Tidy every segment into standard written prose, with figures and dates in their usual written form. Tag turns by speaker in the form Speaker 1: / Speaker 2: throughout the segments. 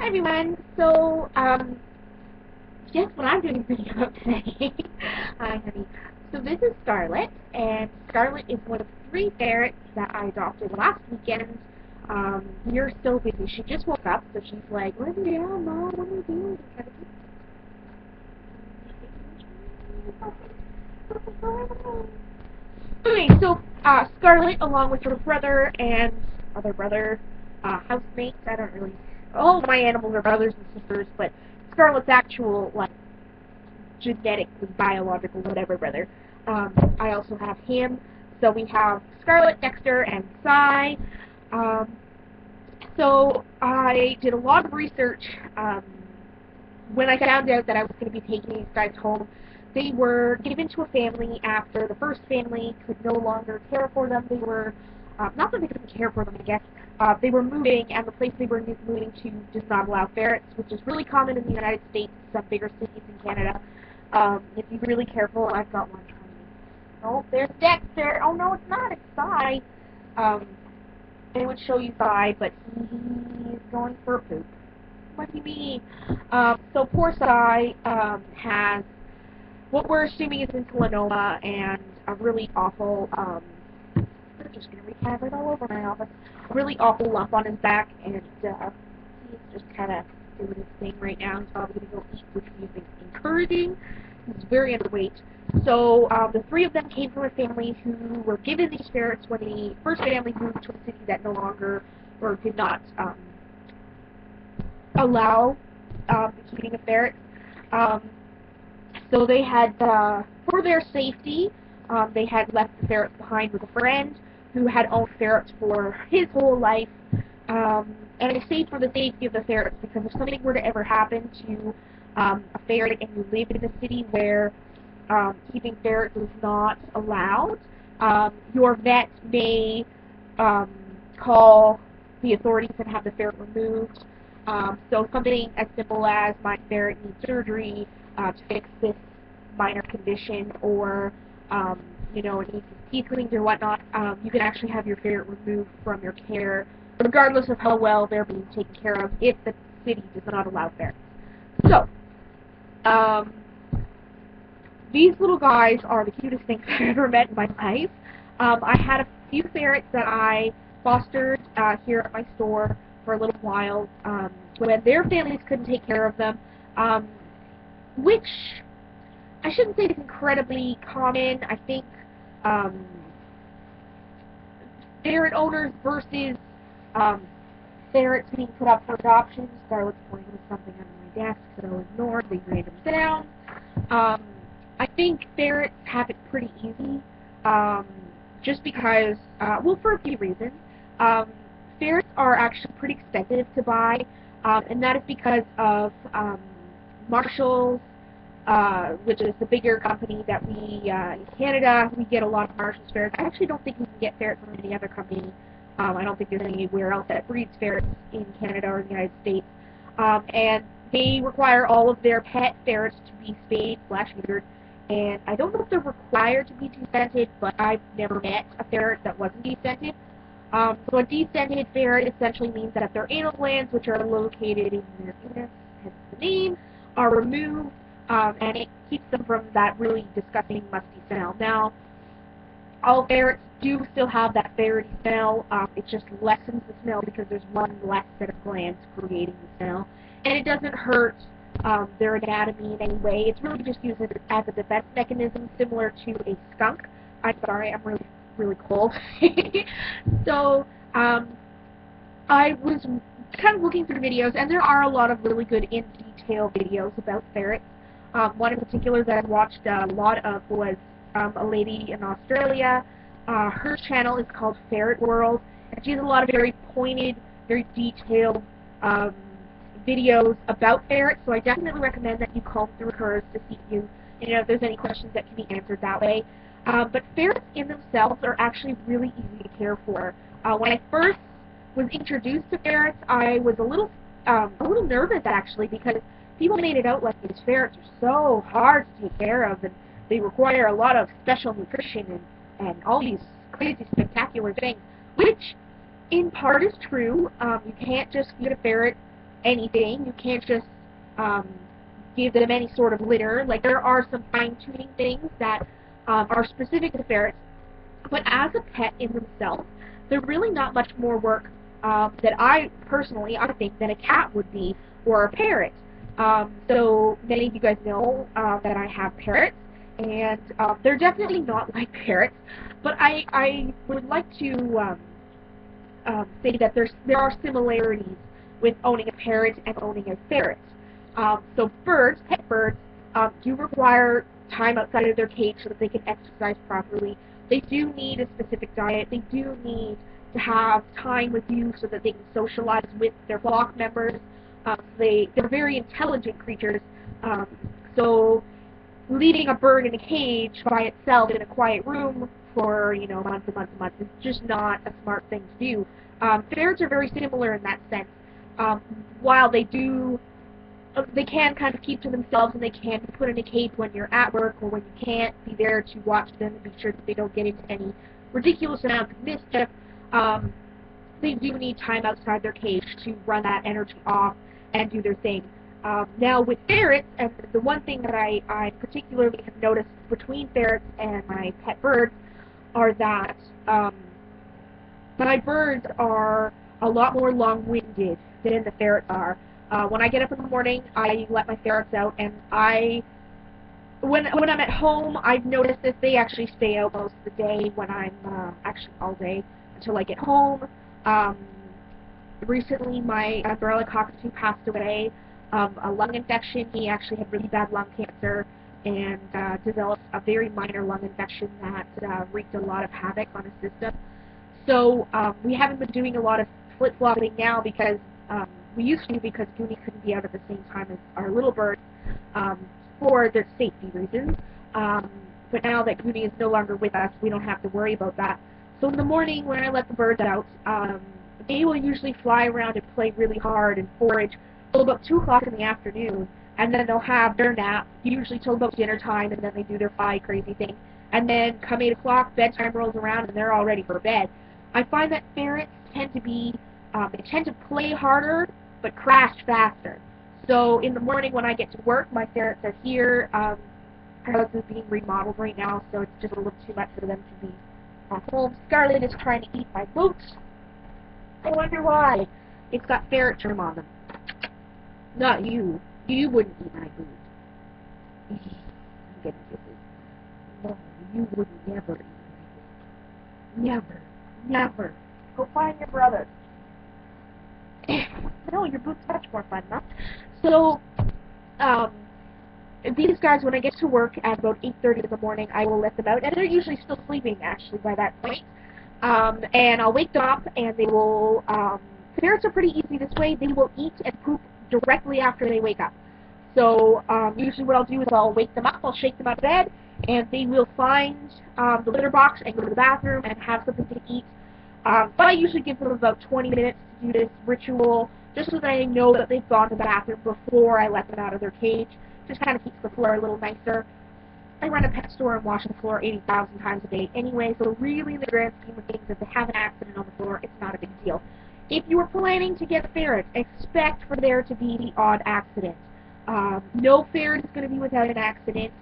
Speaker 1: Hi everyone. So, guess what I'm doing a video about today? Hi honey. So this is Scarlet, and Scarlet is one of 3 ferrets that I adopted last weekend. We're so busy. She just woke up, so she's like, "Let me down, Mom. What are you doing?" Okay, so Scarlet, along with her brother and other brother, housemates. I don't really. All of my animals are brothers and sisters, but Scarlet's actual, like, genetically, biological, whatever brother. I also have him. So we have Scarlet, Dexter, and Cy. So I did a lot of research when I found out that I was going to be taking these guys home. They were given to a family after the first family could no longer care for them. They were, not that they couldn't care for them, I guess, they were moving, and the place they were moving to does not allow ferrets, which is really common in the United States, some bigger cities in Canada. If you're really careful, I've got one trying me. Oh, there's Dexter. Oh, no, it's not. It's Cy. It would show you Cy, but he's going for a poop. What do you mean? So poor Cy has what we're assuming is insulinoma and a really awful, I'm just going to wreak havoc all over my office, a really awful lump on his back, and he's just kind of doing his thing right now. He's probably going to go eat, which we've been encouraging. He's very underweight. So the 3 of them came from a family who were given these ferrets when the first family moved to a city that no longer, or did not allow the keeping of ferrets. So they had, for their safety, they had left the ferrets behind with a friend who had owned ferrets for his whole life. And I say for the safety of the ferrets because if something were to ever happen to a ferret and you live in a city where keeping ferrets is not allowed, your vet may call the authorities and have the ferret removed. So something as simple as my ferret needs surgery to fix this minor condition, or it needs its teeth cleaned or whatnot, you can actually have your ferret removed from your care, regardless of how well they're being taken care of, if the city does not allow ferrets. So, these little guys are the cutest things I've ever met in my life. I had a few ferrets that I fostered here at my store for a little while when their families couldn't take care of them, which I shouldn't say is incredibly common. I think ferret owners versus ferrets being put up for adoption. Scarlet's pointing to something under my desk that I'll ignore. They ran them down. I think ferrets have it pretty easy, just because, well, for a few reasons. Ferrets are actually pretty expensive to buy, and that is because of Marshall's, which is the bigger company that we, in Canada, we get a lot of Marshall's ferrets. I actually don't think we can get ferrets from any other company. I don't think there's anywhere else that breeds ferrets in Canada or in the United States. And they require all of their pet ferrets to be spayed / neutered. And I don't know if they're required to be descented, but I've never met a ferret that wasn't descented. So a descented ferret essentially means that if their anal glands, which are located in their anus, hence the name, are removed, and it keeps them from that really disgusting, musty smell. Now, all ferrets do still have that ferrety smell. It just lessens the smell because there's one less set of glands creating the smell. And it doesn't hurt their anatomy in any way. It's really just used as a defense mechanism, similar to a skunk. I'm sorry, I'm really cold. So, I was kind of looking through videos, and there are a lot of really good in-detail videos about ferrets. One in particular that I watched a lot of was a lady in Australia. Her channel is called Ferret World, and she has a lot of very pointed, very detailed videos about ferrets, so I definitely recommend that you comb through hers to see if there's any questions that can be answered that way. But ferrets in themselves are actually really easy to care for. When I first was introduced to ferrets, I was a little nervous actually, because people made it out like these ferrets are so hard to take care of, and they require a lot of special nutrition and all these crazy spectacular things, which in part is true. You can't just feed a ferret anything. You can't just give them any sort of litter. Like, there are some fine-tuning things that are specific to ferrets, but as a pet in themselves, they're really not much more work that I think that a cat would be, or a parrot. So many of you guys know that I have parrots, and they're definitely not like parrots, but I would like to say that there are similarities with owning a parrot and owning a ferret. So birds, pet birds, do require time outside of their cage so that they can exercise properly. They do need a specific diet. They do need to have time with you so that they can socialize with their flock members. They're very intelligent creatures. So leaving a bird in a cage by itself in a quiet room for months and months and months is just not a smart thing to do. Ferrets are very similar in that sense. While they can kind of keep to themselves, and they can be put in a cage when you're at work or when you can't be there to watch them and be sure that they don't get into any ridiculous amounts of mischief. They do need time outside their cage to run that energy off and do their thing. Now with ferrets, and the one thing that I particularly have noticed between ferrets and my pet birds are that my birds are a lot more long-winded than the ferrets are. When I get up in the morning, I let my ferrets out, and when I'm at home, I've noticed that they actually stay out most of the day when I'm actually all day until I get home. Recently, my umbrella cockatoo passed away of a lung infection. He actually had really bad lung cancer and developed a very minor lung infection that wreaked a lot of havoc on his system. So we haven't been doing a lot of flip-flopping now because we used to, because Goonie couldn't be out at the same time as our little birds for their safety reasons. But now that Goonie is no longer with us, we don't have to worry about that. So in the morning when I let the birds out, they will usually fly around and play really hard and forage till about 2 o'clock in the afternoon, and then they'll have their nap, usually till about dinner time, and then they do their fly crazy thing. And then come 8 o'clock, bedtime rolls around, and they're all ready for bed. I find that ferrets tend to play harder, but crash faster. So in the morning when I get to work, my ferrets are here. Our house is being remodeled right now, so it's just a little too much for them to be at home. Scarlet is trying to eat my boots. I wonder why. It's got ferret trim on them. Not you. You wouldn't eat my boots. I'm getting kisses. No, you would never eat my boots. Never. Never. Go find your brother. No, your boots much more fun, huh? So, these guys, when I get to work at about 8:30 in the morning, I will let them out, and they're usually still sleeping, actually, by that point. And I'll wake them up, and they will, ferrets are pretty easy this way. They will eat and poop directly after they wake up. So, usually what I'll do is I'll wake them up, I'll shake them out of bed, and they will find the litter box and go to the bathroom and have something to eat. But I usually give them about 20 minutes to do this ritual, just so that I know that they've gone to the bathroom before I let them out of their cage. Just kind of keeps the floor a little nicer. I run a pet store and wash the floor 80,000 times a day anyway, so really in the grand scheme of things, if they have an accident on the floor, it's not a big deal. If you are planning to get a ferret, expect for there to be the odd accident. No ferret is going to be without an accident.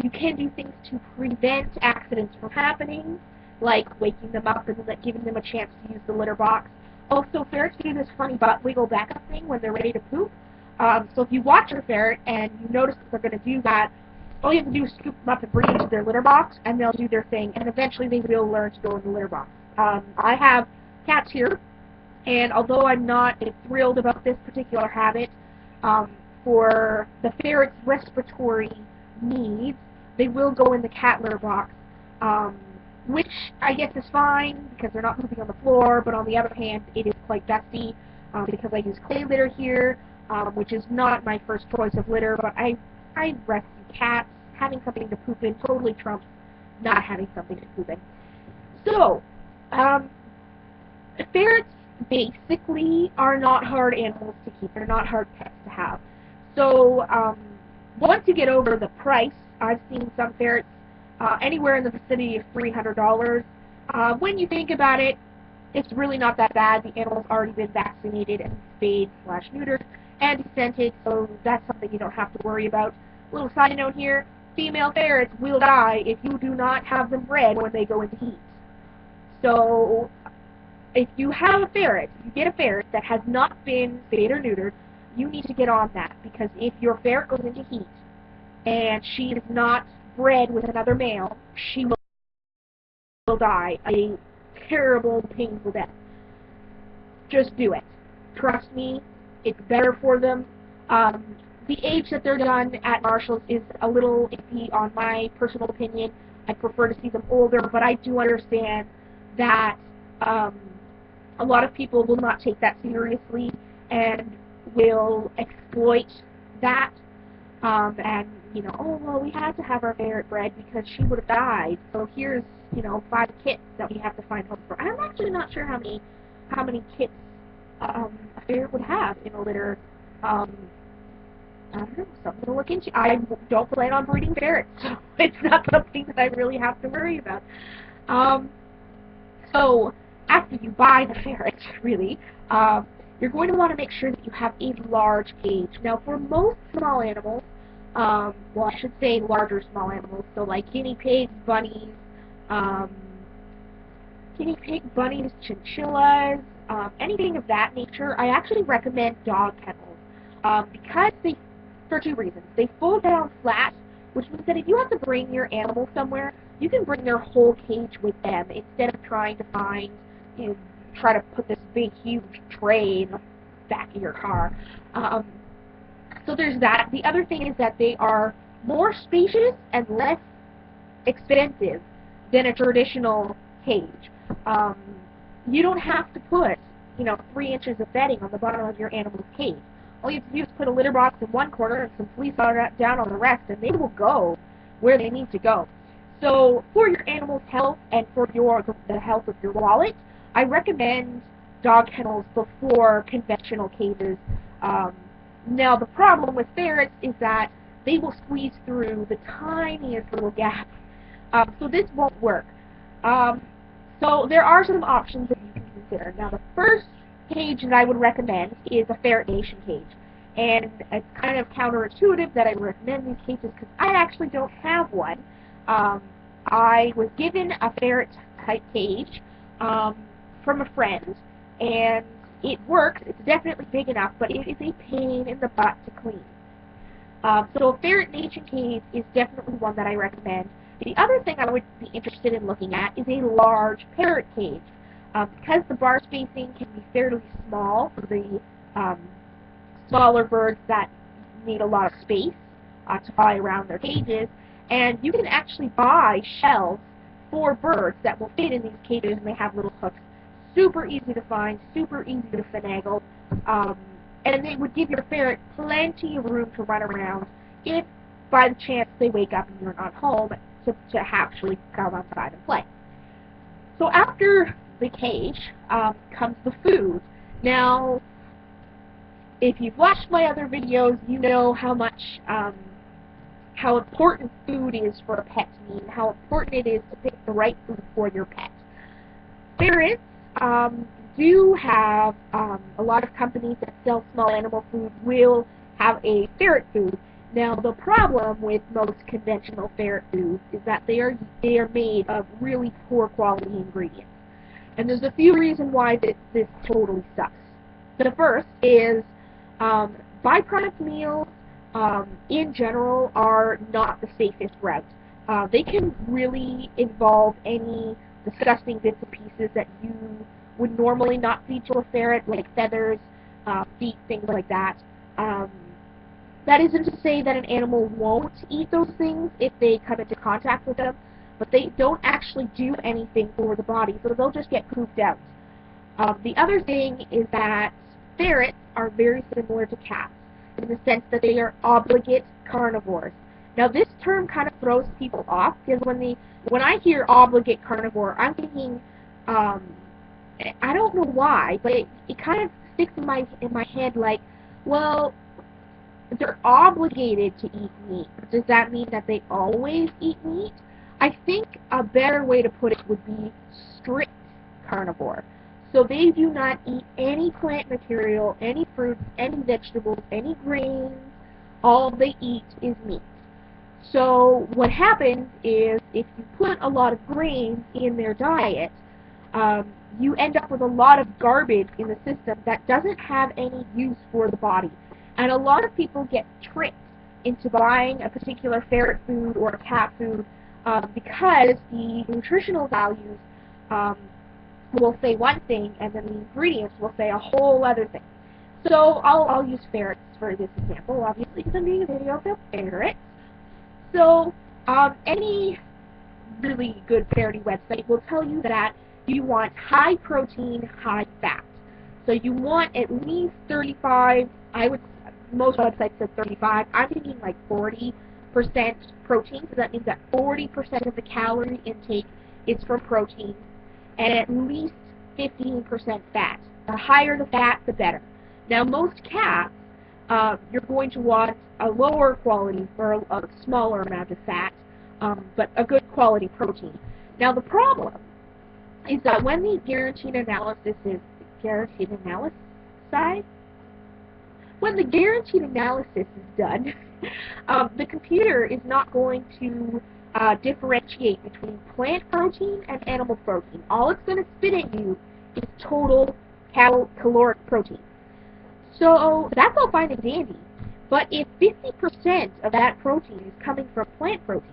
Speaker 1: You can do things to prevent accidents from happening, like waking them up and giving them a chance to use the litter box. Also, ferrets do this funny butt wiggle backup thing when they're ready to poop. So if you watch your ferret and you notice that they're going to do that, all you have to do is scoop them up and bring them to their litter box, and they'll do their thing, and eventually they will learn to go in the litter box. I have cats here, and although I'm not thrilled about this particular habit, for the ferret's respiratory needs, they will go in the cat litter box, which I guess is fine because they're not pooping on the floor, but on the other hand, it is quite dusty because I use clay litter here, which is not my first choice of litter, but I rescue cats. Having something to poop in totally trumps not having something to poop in. So, ferrets basically are not hard animals to keep. They're not hard pets to have. So, once you get over the price, I've seen some ferrets anywhere in the vicinity of $300. When you think about it, it's really not that bad. The animal's already been vaccinated and spayed/neutered and descented, so that's something you don't have to worry about. Little side note here, female ferrets will die if you do not have them bred when they go into heat. So if you have a ferret, if you get a ferret that has not been spayed or neutered, you need to get on that, because if your ferret goes into heat and she is not bred with another male, she will die a terrible, painful death. Just do it. Trust me, it's better for them. The age that they're done at Marshall's is a little iffy on my personal opinion. I prefer to see them older, but I do understand that a lot of people will not take that seriously and will exploit that. And, you know, oh, well, we had to have our ferret bred because she would have died, so here's, you know, 5 kits that we have to find homes for. I'm actually not sure how many kits a ferret would have in a litter. I don't know, something to look into. I don't plan on breeding ferrets, so it's not something that I really have to worry about. So, after you buy the ferret, really, you're going to want to make sure that you have a large cage. Now, for most small animals, well, I should say larger small animals, so like guinea pigs, bunnies, chinchillas, anything of that nature, I actually recommend dog kennels, because for 2 reasons. They fold down flat, which means that if you have to bring your animal somewhere, you can bring their whole cage with them instead of trying to try to put this big, huge tray in the back of your car. So there's that. The other thing is that they are more spacious and less expensive than a traditional cage. You don't have to put, 3 inches of bedding on the bottom of your animal's cage. All you have to do is put a litter box in one corner and some fleece down on the rest, and they will go where they need to go. So for your animal's health and for the health of your wallet, I recommend dog kennels before conventional cages. Now the problem with ferrets is that they will squeeze through the tiniest little gaps. So this won't work. So there are some options that you can consider. Now the first cage that I would recommend is a Ferret Nation cage. And it's kind of counterintuitive that I recommend these cages because I actually don't have one. I was given a ferret type cage from a friend, and it works. It's definitely big enough, but it is a pain in the butt to clean. So a Ferret Nation cage is definitely one that I recommend. The other thing I would be interested in looking at is a large parrot cage. Because the bar spacing can be fairly small for the smaller birds that need a lot of space to fly around their cages, and you can actually buy shelves for birds that will fit in these cages, and they have little hooks. Super easy to find, super easy to finagle, and they would give your ferret plenty of room to run around if, by the chance, they wake up and you're not home, to actually come outside and play. So after the cage comes the food. Now, if you've watched my other videos, you know how important food is for a pet to me, and how important it is to pick the right food for your pet. Ferrets do have a lot of companies that sell small animal food will have a ferret food. Now, the problem with most conventional ferret foods is that they are made of really poor quality ingredients. And there's a few reasons why this totally sucks. The first is byproduct meals in general are not the safest route. They can really involve any disgusting bits and pieces that you would normally not feed to a ferret, like feathers, feet, things like that. That isn't to say that an animal won't eat those things if they come into contact with them, but they don't actually do anything for the body, so they'll just get pooped out. The other thing is that ferrets are very similar to cats in the sense that they are obligate carnivores. Now, this term kind of throws people off because when I hear obligate carnivore, I'm thinking, I don't know why, but it kind of sticks in my head like, well, they're obligated to eat meat. Does that mean that they always eat meat? I think a better way to put it would be strict carnivore. So they do not eat any plant material, any fruits, any vegetables, any grains. All they eat is meat. So what happens is if you put a lot of grains in their diet, you end up with a lot of garbage in the system that doesn't have any use for the body. And a lot of people get tricked into buying a particular ferret food or a cat food because the nutritional values will say one thing and then the ingredients will say a whole other thing. So I'll use ferrets for this example, obviously, because I'm doing a video about ferrets. So any really good ferrety website will tell you that you want high protein, high fat. So you want at least 35, most websites said 35, I'm thinking like 40% protein, so that means that 40% of the calorie intake is from protein, and at least 15% fat. The higher the fat, the better. Now most cats, you're going to want a lower quality or a smaller amount of fat, but a good quality protein. Now the problem is that when the guaranteed analysis is done, the computer is not going to differentiate between plant protein and animal protein. All it's going to spit at you is total caloric protein. So that's all fine and dandy, but if 50% of that protein is coming from plant protein,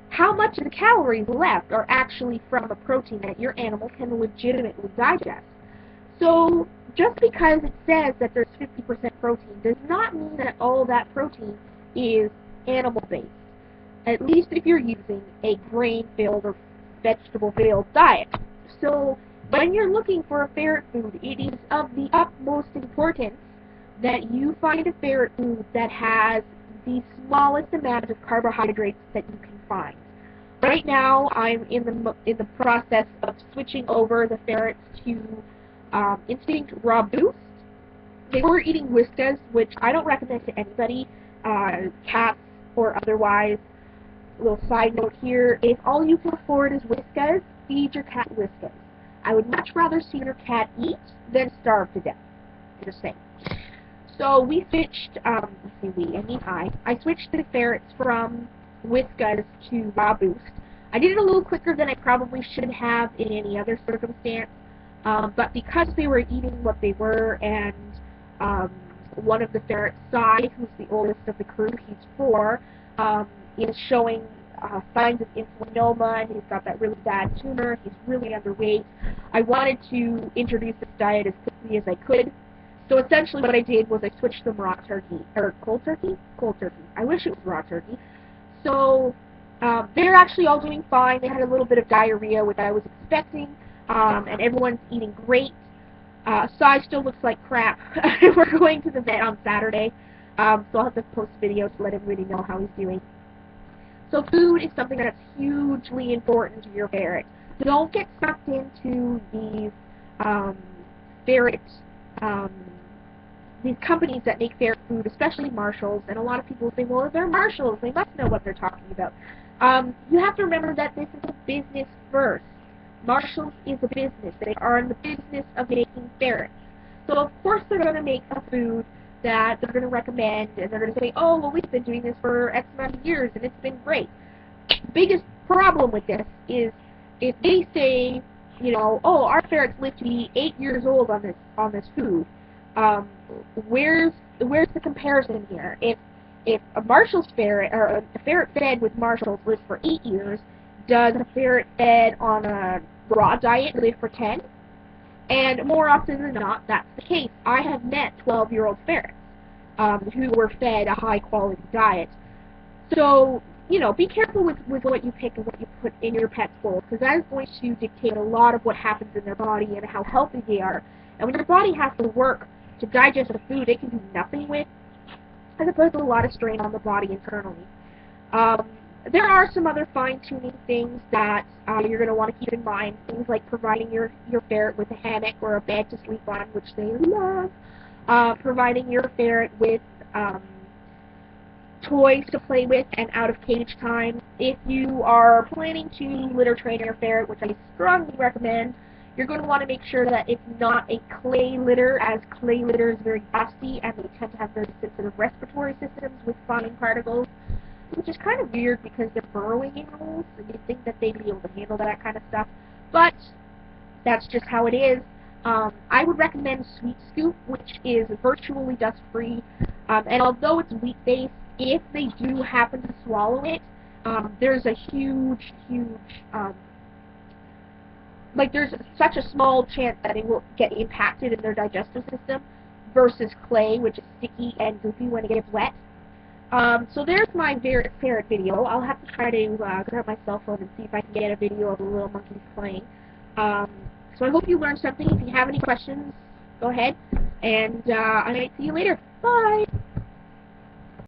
Speaker 1: how much of the calories left are actually from a protein that your animal can legitimately digest? So just because it says that there's 50% protein does not mean that all that protein is animal-based, at least if you're using a grain-filled or vegetable-filled diet. So when you're looking for a ferret food, it is of the utmost importance that you find a ferret food that has the smallest amount of carbohydrates that you can find. Right now, I'm in the process of switching over the ferrets to Instinct Raw Boost. They were eating Whiskas, which I don't recommend to anybody, cats or otherwise. Little side note here, if all you can afford is Whiskas, feed your cat Whiskas. I would much rather see your cat eat than starve to death. Just saying. So we switched, I switched the ferrets from Whiskas to Raw Boost. I did it a little quicker than I probably should have in any other circumstance, but because they were eating what they were, and one of the ferrets, Sai, who's the oldest of the crew, he's 4, is showing signs of insulinoma, and he's got that really bad tumor, he's really underweight. I wanted to introduce this diet as quickly as I could. So essentially what I did was I switched them raw turkey, or cold turkey? Cold turkey. I wish it was raw turkey. So they're actually all doing fine. They had a little bit of diarrhea, which I was expecting, and everyone's eating great. Sai still looks like crap. We're going to the vet on Saturday, so I'll have to post videos to let everybody know how he's doing. So food is something that's hugely important to your ferret. Don't get sucked into these these companies that make ferret food, especially Marshalls, and a lot of people say, well, if they're Marshalls, they must know what they're talking about. You have to remember that this is a business first. Marshalls is a business. They are in the business of making ferrets. So of course they're going to make a food that they're going to recommend, and they're going to say, oh, well, we've been doing this for X amount of years, and it's been great. The biggest problem with this is if they say, you know, oh, our ferrets live to be 8 years old on this food, where's the comparison here? If a Marshall's ferret, or a ferret fed with Marshalls lives for 8 years, does a ferret fed on a raw diet live for 10? And more often than not, that's the case. I have met 12-year-old ferrets who were fed a high-quality diet. So, you know, be careful with what you pick and what you put in your pet's bowl, because that is going to dictate a lot of what happens in their body and how healthy they are. And when your body has to work to digest the food it can do nothing with, that puts a lot of strain on the body internally. There are some other fine-tuning things that you're going to want to keep in mind, things like providing your ferret with a hammock or a bed to sleep on, which they love, providing your ferret with toys to play with and out-of-cage time. If you are planning to litter train your ferret, which I strongly recommend, You're going to want to make sure that it's not a clay litter, as clay litter is very dusty and they tend to have very sensitive respiratory systems with fine particles, which is kind of weird because they're burrowing animals, and you'd think that they'd be able to handle that kind of stuff. But that's just how it is. I would recommend Sweet Scoop, which is virtually dust-free, and although it's wheat-based, if they do happen to swallow it, there's a huge, there's such a small chance that it will get impacted in their digestive system versus clay, which is sticky and goopy when it gets wet. So there's my ferret video. I'll have to try to grab my cell phone and see if I can get a video of the little monkeys playing. So I hope you learned something. If you have any questions, go ahead, and I might see you later. Bye!